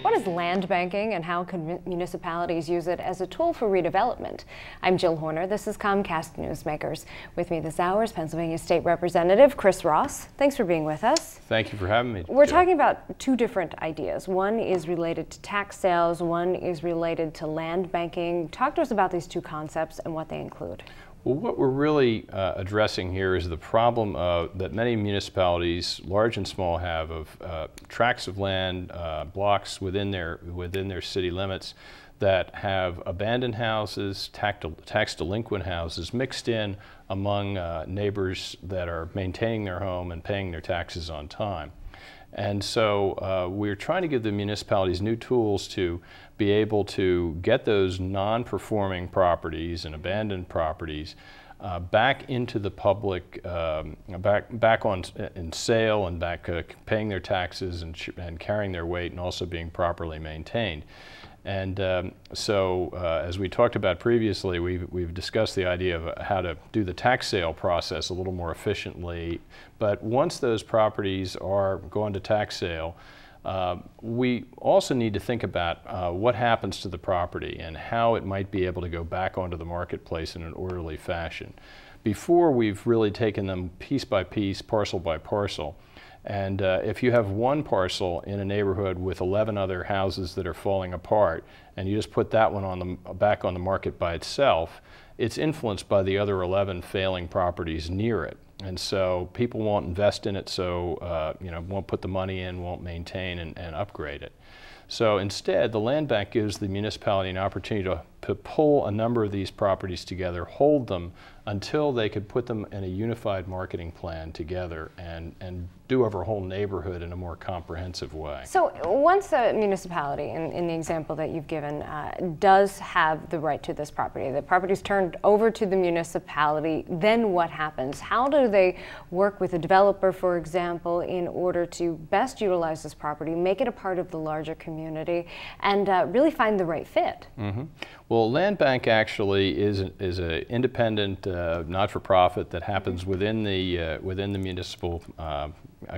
What is land banking and how can municipalities use it as a tool for redevelopment? I'm Jill Horner. This is Comcast Newsmakers. With me this hour is Pennsylvania State Representative Chris Ross. Thanks for being with us. Thank you for having me. We're talking about two different ideas. One is related to tax sales, one is related to land banking. Talk to us about these two concepts and what they include. Well, what we're really addressing here is the problem that many municipalities, large and small, have of tracts of land, blocks within their city limits that have abandoned houses, tax delinquent houses mixed in among neighbors that are maintaining their home and paying their taxes on time. And so we're trying to give the municipalities new tools to be able to get those non-performing properties and abandoned properties back into the public, back on in sale and back paying their taxes and carrying their weight and also being properly maintained. And as we talked about previously, we've discussed the idea of how to do the tax sale process a little more efficiently. But once those properties are going to tax sale, we also need to think about what happens to the property and how it might be able to go back onto the marketplace in an orderly fashion. Before, we've really taken them piece by piece, parcel by parcel. And if you have one parcel in a neighborhood with 11 other houses that are falling apart, and you just put that one back on the market by itself, it's influenced by the other 11 failing properties near it. And so people won't invest in it, so won't put the money in, won't maintain and upgrade it. So instead, the land bank gives the municipality an opportunity to pull a number of these properties together, hold them until they could put them in a unified marketing plan together and do over a whole neighborhood in a more comprehensive way. So once a municipality, in the example that you've given, does have the right to this property, the property is turned over to the municipality, then what happens? How do they work with a developer, for example, in order to best utilize this property, make it a part of the larger community, and really find the right fit? Mm-hmm. Well, land bank actually is an independent not-for-profit that happens within the municipal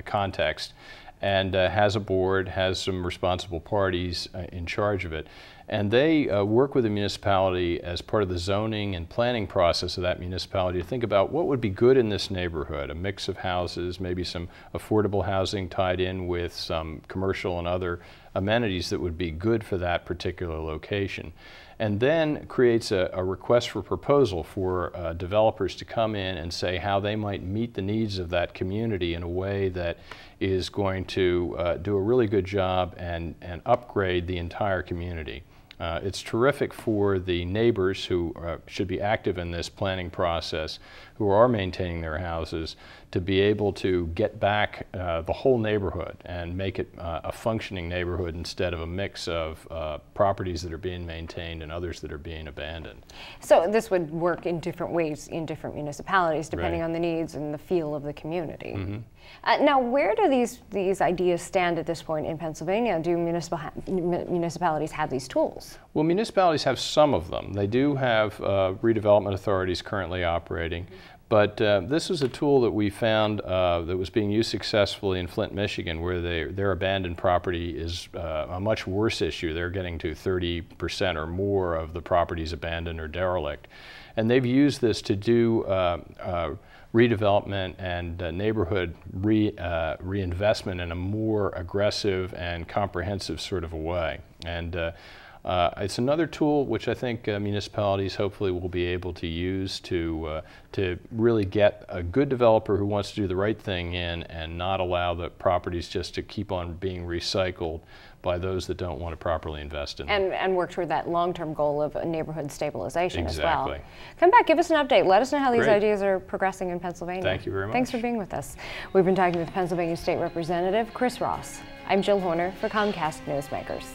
context, and has a board, has some responsible parties in charge of it. And they work with the municipality as part of the zoning and planning process of that municipality to think about what would be good in this neighborhood, a mix of houses, maybe some affordable housing tied in with some commercial and other amenities that would be good for that particular location. And then creates a request for proposal for developers to come in and say how they might meet the needs of that community in a way that is going to do a really good job and upgrade the entire community. It's terrific for the neighbors who should be active in this planning process, who are maintaining their houses, to be able to get back the whole neighborhood and make it a functioning neighborhood instead of a mix of properties that are being maintained and others that are being abandoned. So this would work in different ways in different municipalities depending on the needs and the feel of the community. Mm-hmm. Now, where do these ideas stand at this point in Pennsylvania? Do municipalities have these tools? Well, municipalities have some of them. They do have redevelopment authorities currently operating. Mm-hmm. But this was a tool that we found that was being used successfully in Flint, Michigan, where their abandoned property is a much worse issue. They're getting to 30% or more of the properties abandoned or derelict. And they've used this to do redevelopment and neighborhood reinvestment in a more aggressive and comprehensive sort of a way. And it's another tool which I think municipalities hopefully will be able to use to really get a good developer who wants to do the right thing in and not allow the properties just to keep on being recycled by those that don't want to properly invest in them. And work toward that long-term goal of neighborhood stabilization as well. Exactly. Come back, give us an update. Let us know how these ideas are progressing in Pennsylvania. Thank you very much. Thanks for being with us. We've been talking with Pennsylvania State Representative Chris Ross. I'm Jill Horner for Comcast Newsmakers.